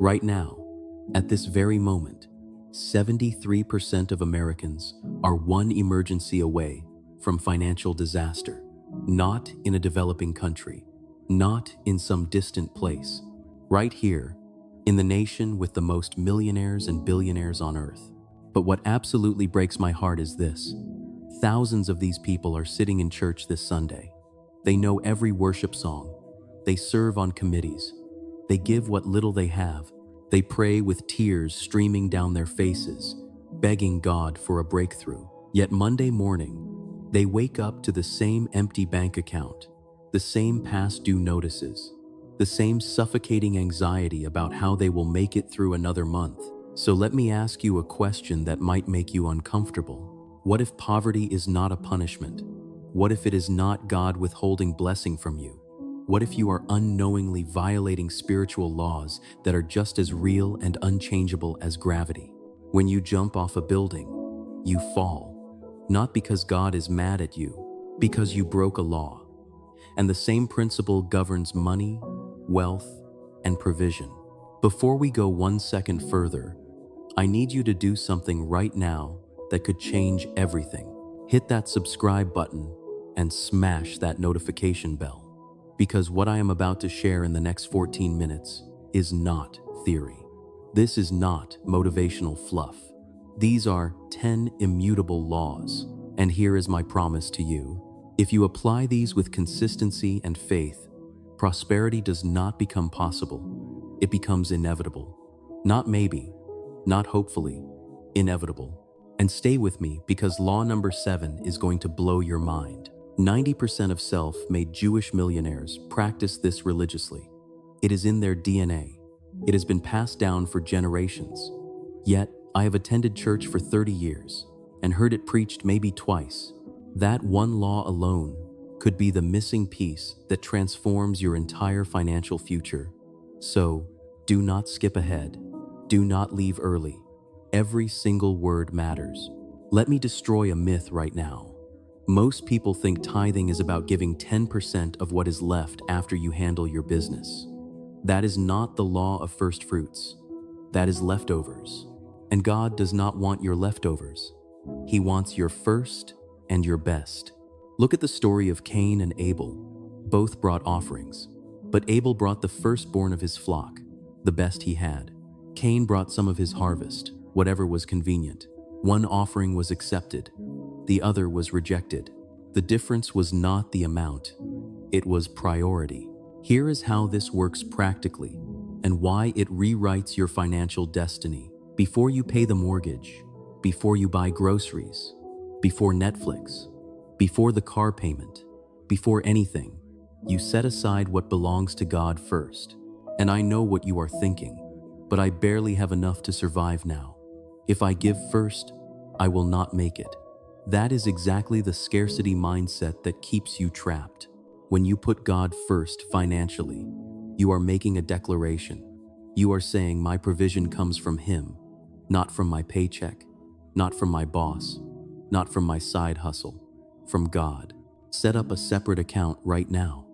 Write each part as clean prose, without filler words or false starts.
Right now, at this very moment, 73% of Americans are one emergency away from financial disaster. Not in a developing country, not in some distant place, right here, in the nation with the most millionaires and billionaires on earth. But what absolutely breaks my heart is this. Thousands of these people are sitting in church this Sunday. They know every worship song. They serve on committees. They give what little they have. They pray with tears streaming down their faces, begging God for a breakthrough. Yet Monday morning, they wake up to the same empty bank account, the same past due notices, the same suffocating anxiety about how they will make it through another month. So let me ask you a question that might make you uncomfortable. What if poverty is not a punishment? What if it is not God withholding blessing from you? What if you are unknowingly violating spiritual laws that are just as real and unchangeable as gravity? When you jump off a building, you fall. Not because God is mad at you, because you broke a law. And the same principle governs money, wealth, and provision. Before we go 1 second further, I need you to do something right now that could change everything. Hit that subscribe button and smash that notification bell. Because what I am about to share in the next 14 minutes is not theory. This is not motivational fluff. These are 10 immutable laws, and here is my promise to you. If you apply these with consistency and faith, prosperity does not become possible. It becomes inevitable. Not maybe, not hopefully, inevitable. And stay with me because law number 7 is going to blow your mind. 90% of self-made Jewish millionaires practice this religiously. It is in their DNA. It has been passed down for generations. Yet, I have attended church for 30 years and heard it preached maybe twice. That one law alone could be the missing piece that transforms your entire financial future. So, do not skip ahead. Do not leave early. Every single word matters. Let me destroy a myth right now. Most people think tithing is about giving 10% of what is left after you handle your business. That is not the law of first fruits. That is leftovers. And God does not want your leftovers. He wants your first and your best. Look at the story of Cain and Abel. Both brought offerings, but Abel brought the firstborn of his flock, the best he had. Cain brought some of his harvest, whatever was convenient. One offering was accepted, the other was rejected. The difference was not the amount, it was priority. Here is how this works practically and why it rewrites your financial destiny. Before you pay the mortgage, before you buy groceries, before Netflix, before the car payment, before anything, you set aside what belongs to God first. And I know what you are thinking, but I barely have enough to survive now. If I give first, I will not make it. That is exactly the scarcity mindset that keeps you trapped. When you put God first financially, you are making a declaration. You are saying my provision comes from Him, not from my paycheck, not from my boss, not from my side hustle, from God. Set up a separate account right now.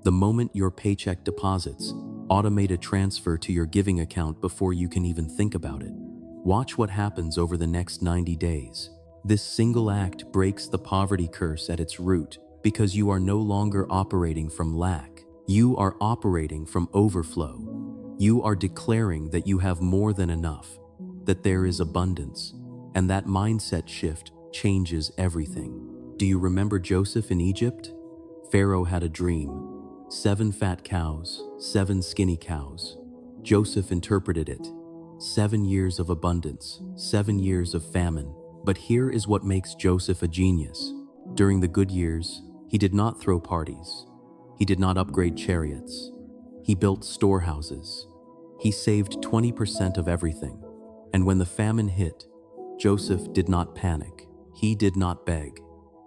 The moment your paycheck deposits, automate a transfer to your giving account before you can even think about it. Watch what happens over the next 90 days. This single act breaks the poverty curse at its root because you are no longer operating from lack. You are operating from overflow. You are declaring that you have more than enough, that there is abundance, and that mindset shift changes everything. Do you remember Joseph in Egypt? Pharaoh had a dream. 7 fat cows, 7 skinny cows. Joseph interpreted it. 7 years of abundance, 7 years of famine. But here is what makes Joseph a genius. During the good years, he did not throw parties. He did not upgrade chariots. He built storehouses. He saved 20% of everything. And when the famine hit, Joseph did not panic. He did not beg.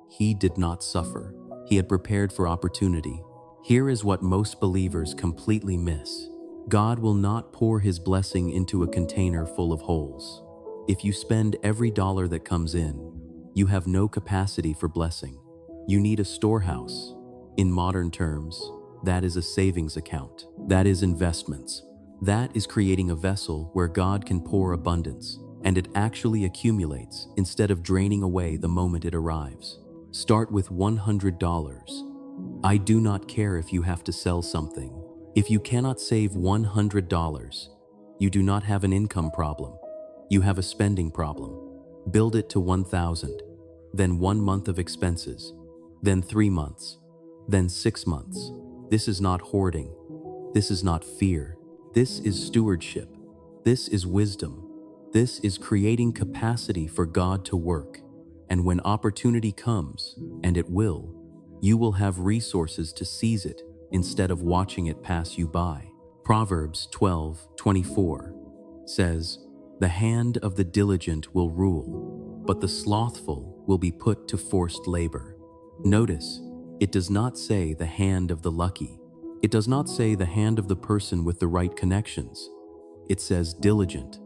He did not suffer. He had prepared for opportunity. Here is what most believers completely miss. God will not pour His blessing into a container full of holes. If you spend every dollar that comes in, you have no capacity for blessing. You need a storehouse. In modern terms, that is a savings account. That is investments. That is creating a vessel where God can pour abundance, and it actually accumulates instead of draining away the moment it arrives. Start with $100. I do not care if you have to sell something. If you cannot save $100, you do not have an income problem. You have a spending problem. Build it to 1,000, then 1 month of expenses, then 3 months, then 6 months. This is not hoarding. This is not fear. This is stewardship. This is wisdom. This is creating capacity for God to work. And when opportunity comes, and it will, you will have resources to seize it instead of watching it pass you by. Proverbs 12:24 says, "The hand of the diligent will rule, but the slothful will be put to forced labor." Notice, it does not say the hand of the lucky. It does not say the hand of the person with the right connections. It says diligent,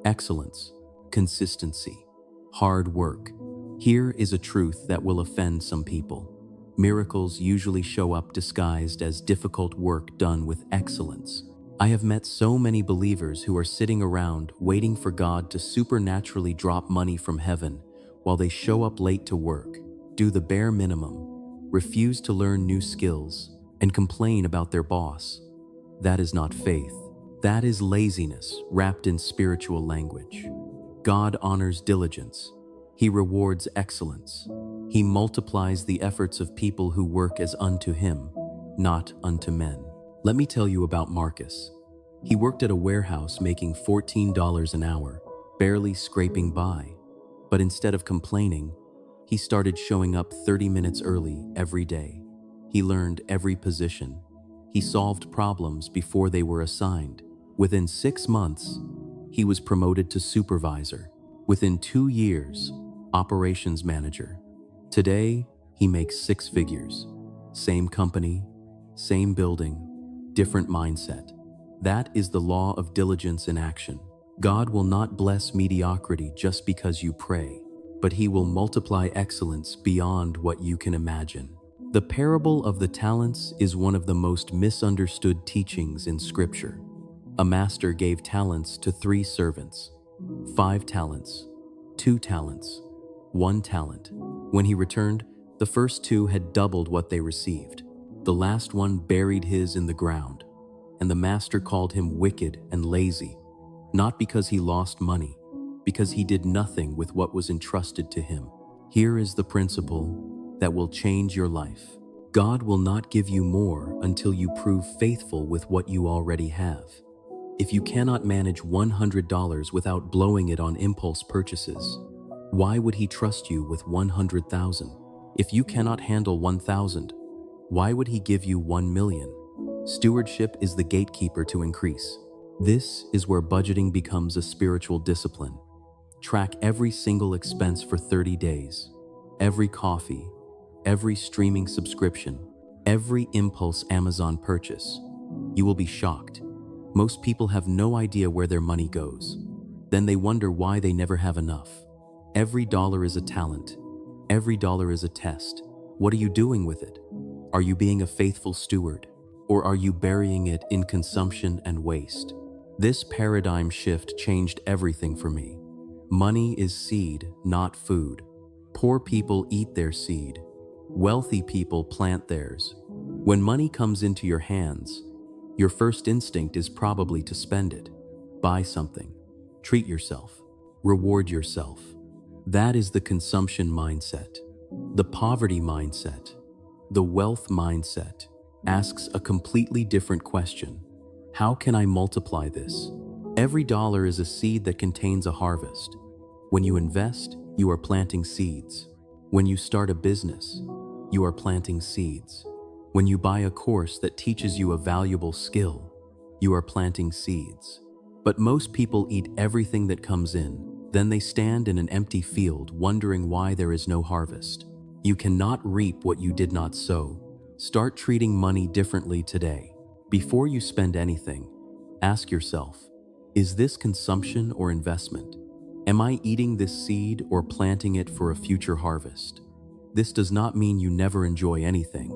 excellence, consistency, hard work. Here is a truth that will offend some people. Miracles usually show up disguised as difficult work done with excellence. I have met so many believers who are sitting around waiting for God to supernaturally drop money from heaven while they show up late to work, do the bare minimum, refuse to learn new skills, and complain about their boss. That is not faith. That is laziness wrapped in spiritual language. God honors diligence. He rewards excellence. He multiplies the efforts of people who work as unto him, not unto men. Let me tell you about Marcus. He worked at a warehouse making $14 an hour, barely scraping by. But instead of complaining, he started showing up 30 minutes early every day. He learned every position. He solved problems before they were assigned. Within 6 months, he was promoted to supervisor. Within 2 years, operations manager. Today, he makes 6 figures. Same company, same building, different mindset. That is the law of diligence in action. God will not bless mediocrity just because you pray, but he will multiply excellence beyond what you can imagine. The parable of the talents is one of the most misunderstood teachings in Scripture. A master gave talents to 3 servants, 5 talents, 2 talents, 1 talent. When he returned, the first 2 had doubled what they received. The last one buried his in the ground, and the master called him wicked and lazy, not because he lost money, because he did nothing with what was entrusted to him. Here is the principle that will change your life. God will not give you more until you prove faithful with what you already have. If you cannot manage $100 without blowing it on impulse purchases, why would he trust you with 100,000? If you cannot handle 1,000, why would he give you 1 million? Stewardship is the gatekeeper to increase. This is where budgeting becomes a spiritual discipline. Track every single expense for 30 days. Every coffee, every streaming subscription, every impulse Amazon purchase. You will be shocked. Most people have no idea where their money goes. Then they wonder why they never have enough. Every dollar is a talent. Every dollar is a test. What are you doing with it? Are you being a faithful steward, or are you burying it in consumption and waste? This paradigm shift changed everything for me. Money is seed, not food. Poor people eat their seed. Wealthy people plant theirs. When money comes into your hands, your first instinct is probably to spend it. Buy something. Treat yourself. Reward yourself. That is the consumption mindset. The poverty mindset, the wealth mindset, asks a completely different question. How can I multiply this? Every dollar is a seed that contains a harvest. When you invest, you are planting seeds. When you start a business, you are planting seeds. When you buy a course that teaches you a valuable skill, you are planting seeds. But most people eat everything that comes in. Then they stand in an empty field wondering why there is no harvest. You cannot reap what you did not sow. Start treating money differently today. Before you spend anything, ask yourself, is this consumption or investment? Am I eating this seed or planting it for a future harvest? This does not mean you never enjoy anything.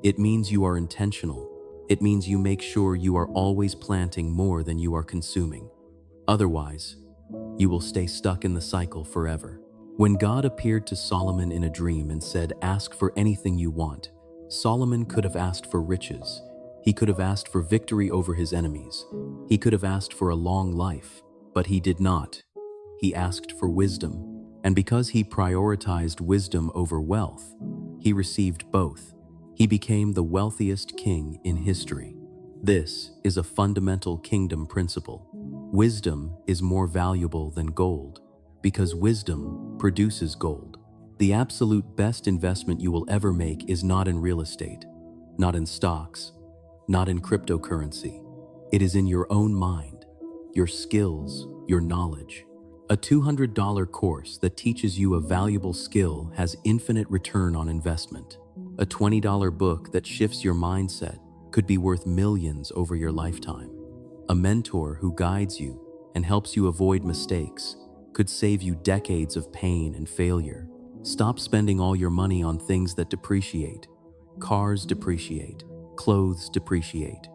It means you are intentional. It means you make sure you are always planting more than you are consuming. Otherwise, you will stay stuck in the cycle forever. When God appeared to Solomon in a dream and said, "Ask for anything you want," Solomon could have asked for riches. He could have asked for victory over his enemies. He could have asked for a long life, but he did not. He asked for wisdom. And because he prioritized wisdom over wealth, he received both. He became the wealthiest king in history. This is a fundamental kingdom principle. Wisdom is more valuable than gold because wisdom produces gold. The absolute best investment you will ever make is not in real estate, not in stocks, not in cryptocurrency. It is in your own mind, your skills, your knowledge. A $200 course that teaches you a valuable skill has infinite return on investment. A $20 book that shifts your mindset could be worth millions over your lifetime. A mentor who guides you and helps you avoid mistakes could save you decades of pain and failure. Stop spending all your money on things that depreciate. Cars depreciate, clothes depreciate,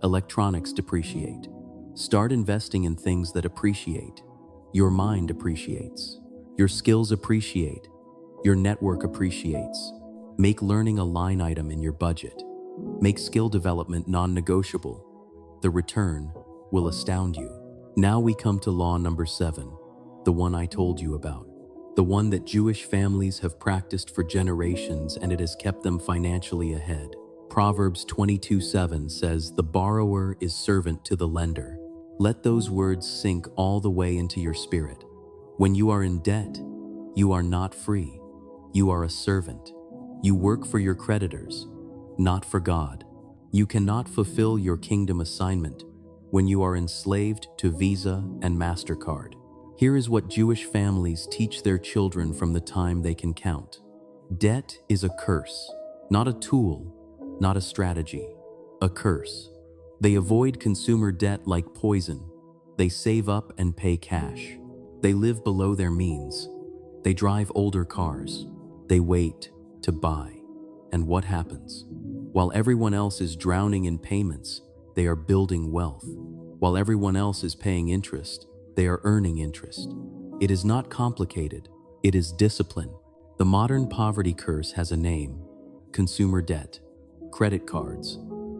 electronics depreciate. Start investing in things that appreciate. Your mind appreciates. Your skills appreciate. Your network appreciates. Make learning a line item in your budget. Make skill development non-negotiable. The return will astound you. Now we come to law number 7, the one I told you about. The one that Jewish families have practiced for generations, and it has kept them financially ahead. Proverbs 22:7 says, "The borrower is servant to the lender." Let those words sink all the way into your spirit. When you are in debt, you are not free. You are a servant. You work for your creditors, not for God. You cannot fulfill your kingdom assignment when you are enslaved to Visa and MasterCard. Here is what Jewish families teach their children from the time they can count. Debt is a curse, not a tool, not a strategy, a curse. They avoid consumer debt like poison. They save up and pay cash. They live below their means. They drive older cars. They wait to buy. And what happens? While everyone else is drowning in payments, they are building wealth. While everyone else is paying interest, they are earning interest. It is not complicated. It is discipline. The modern poverty curse has a name: consumer debt, credit cards,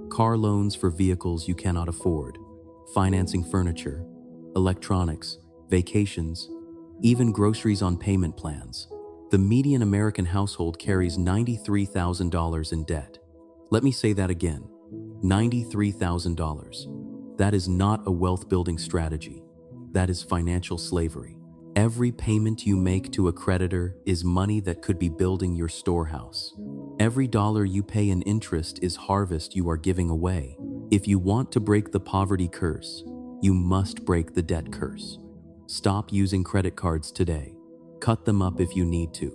car loans for vehicles you cannot afford, financing furniture, electronics, vacations, even groceries on payment plans. The median American household carries $93,000 in debt. Let me say that again, $93,000. That is not a wealth-building strategy. That is financial slavery. Every payment you make to a creditor is money that could be building your storehouse. Every dollar you pay in interest is harvest you are giving away. If you want to break the poverty curse, you must break the debt curse. Stop using credit cards today. Cut them up if you need to.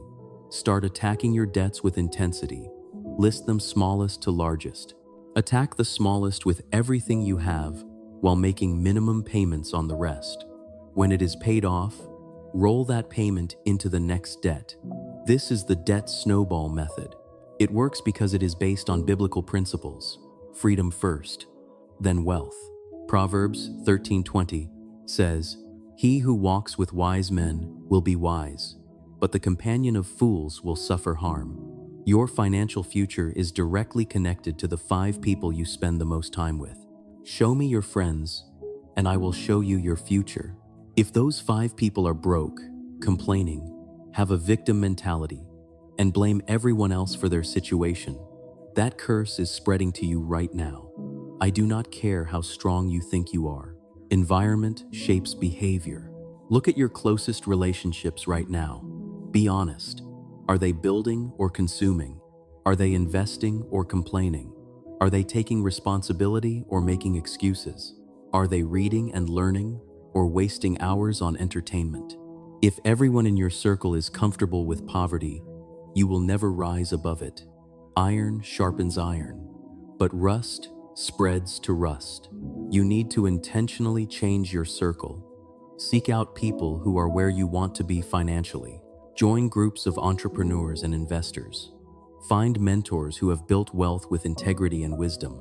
Start attacking your debts with intensity. List them smallest to largest. Attack the smallest with everything you have while making minimum payments on the rest. When it is paid off, roll that payment into the next debt. This is the debt snowball method. It works because it is based on biblical principles. Freedom first, then wealth. Proverbs 13:20 says, "He who walks with wise men will be wise, but the companion of fools will suffer harm." Your financial future is directly connected to the 5 people you spend the most time with. Show me your friends, and I will show you your future. If those 5 people are broke, complaining, have a victim mentality, and blame everyone else for their situation, that curse is spreading to you right now. I do not care how strong you think you are. Environment shapes behavior. Look at your closest relationships right now. Be honest. Are they building or consuming? Are they investing or complaining? Are they taking responsibility or making excuses? Are they reading and learning or wasting hours on entertainment? If everyone in your circle is comfortable with poverty, you will never rise above it. Iron sharpens iron, but rust spreads to rust. You need to intentionally change your circle. Seek out people who are where you want to be financially. Join groups of entrepreneurs and investors. Find mentors who have built wealth with integrity and wisdom.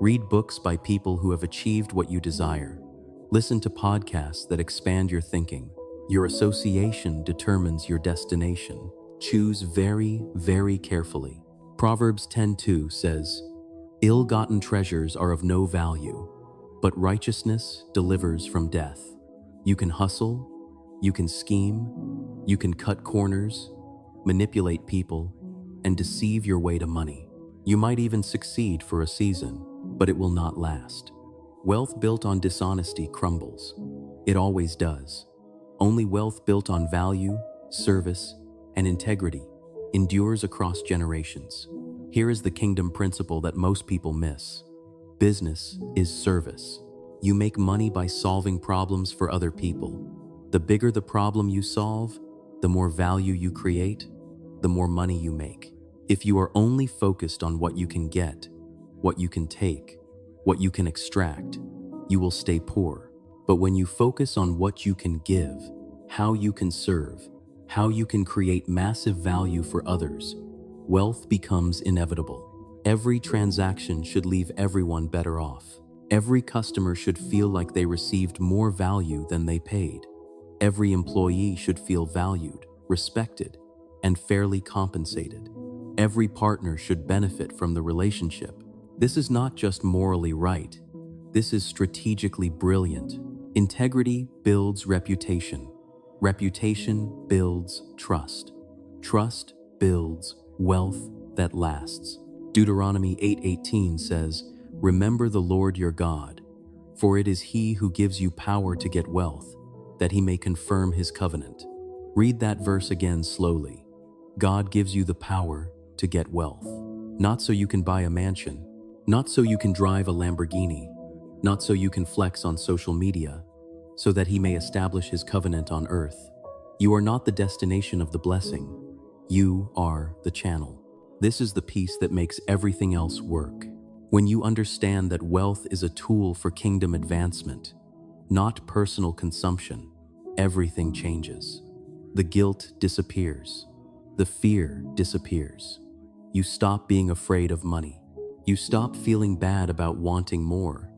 Read books by people who have achieved what you desire. Listen to podcasts that expand your thinking. Your association determines your destination. Choose very, very carefully. Proverbs 10:2 says, "Ill-gotten treasures are of no value, but righteousness delivers from death." You can hustle, you can scheme, you can cut corners, manipulate people, and deceive your way to money. You might even succeed for a season, but it will not last. Wealth built on dishonesty crumbles. It always does. Only wealth built on value, service, and integrity endures across generations. Here is the kingdom principle that most people miss. Business is service. You make money by solving problems for other people. The bigger the problem you solve, the more value you create, the more money you make. If you are only focused on what you can get, what you can take, what you can extract, you will stay poor. But when you focus on what you can give, how you can serve, how you can create massive value for others, wealth becomes inevitable. Every transaction should leave everyone better off. Every customer should feel like they received more value than they paid. Every employee should feel valued, respected, and fairly compensated. Every partner should benefit from the relationship. This is not just morally right. This is strategically brilliant. Integrity builds reputation. Reputation builds trust. Trust builds wealth that lasts. Deuteronomy 8:18 says, "Remember the Lord your God, for it is He who gives you power to get wealth, that He may confirm His covenant." Read that verse again slowly. God gives you the power to get wealth. Not so you can buy a mansion, not so you can drive a Lamborghini, not so you can flex on social media, so that He may establish His covenant on earth. You are not the destination of the blessing. You are the channel. This is the piece that makes everything else work. When you understand that wealth is a tool for kingdom advancement, not personal consumption, everything changes. The guilt disappears. The fear disappears. You stop being afraid of money. You stop feeling bad about wanting more,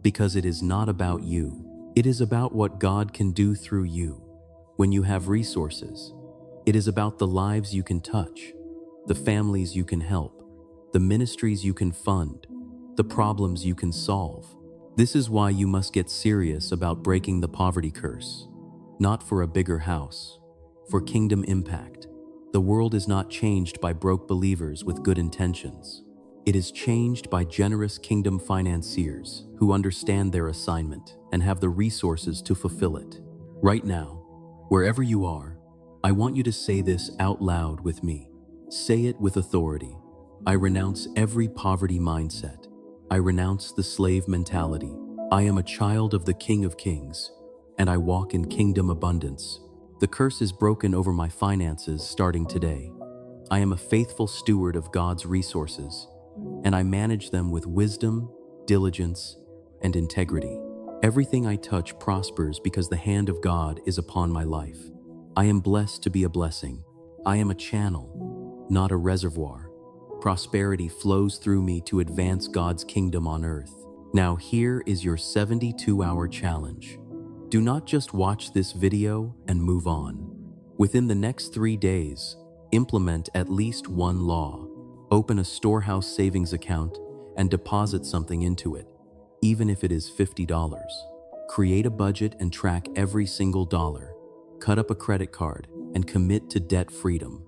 because it is not about you. It is about what God can do through you. When you have resources, it is about the lives you can touch, the families you can help, the ministries you can fund, the problems you can solve. This is why you must get serious about breaking the poverty curse. Not for a bigger house, for kingdom impact. The world is not changed by broke believers with good intentions. It is changed by generous kingdom financiers who understand their assignment and have the resources to fulfill it. Right now, wherever you are, I want you to say this out loud with me. Say it with authority. I renounce every poverty mindset. I renounce the slave mentality. I am a child of the King of Kings, and I walk in kingdom abundance. The curse is broken over my finances starting today. I am a faithful steward of God's resources, and I manage them with wisdom, diligence, and integrity. Everything I touch prospers because the hand of God is upon my life. I am blessed to be a blessing. I am a channel, not a reservoir. Prosperity flows through me to advance God's kingdom on earth. Now here is your 72-hour challenge. Do not just watch this video and move on. Within the next 3 days, implement at least one law. Open a storehouse savings account and deposit something into it, even if it is $50. Create a budget and track every single dollar. Cut up a credit card and commit to debt freedom.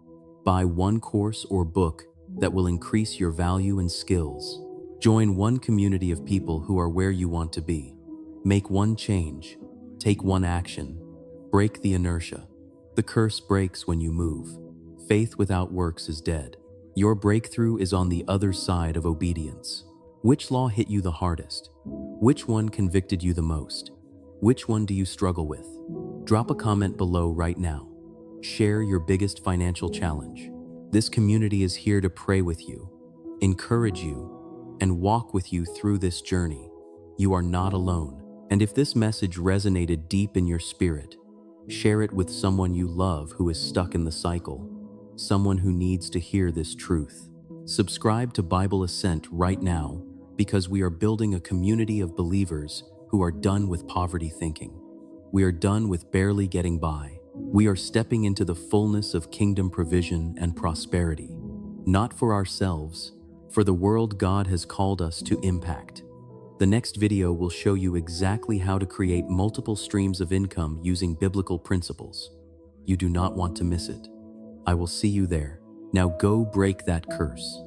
Buy one course or book that will increase your value and skills. Join one community of people who are where you want to be. Make one change. Take one action. Break the inertia. The curse breaks when you move. Faith without works is dead. Your breakthrough is on the other side of obedience. Which law hit you the hardest? Which one convicted you the most? Which one do you struggle with? Drop a comment below right now. Share your biggest financial challenge. This community is here to pray with you, encourage you, and walk with you through this journey. You are not alone. And if this message resonated deep in your spirit, share it with someone you love who is stuck in the cycle, someone who needs to hear this truth. Subscribe to Bible Ascent right now because we are building a community of believers who are done with poverty thinking. We are done with barely getting by. We are stepping into the fullness of kingdom provision and prosperity, not for ourselves, for the world God has called us to impact. The next video will show you exactly how to create multiple streams of income using biblical principles. You do not want to miss it. I will see you there. Now go break that curse.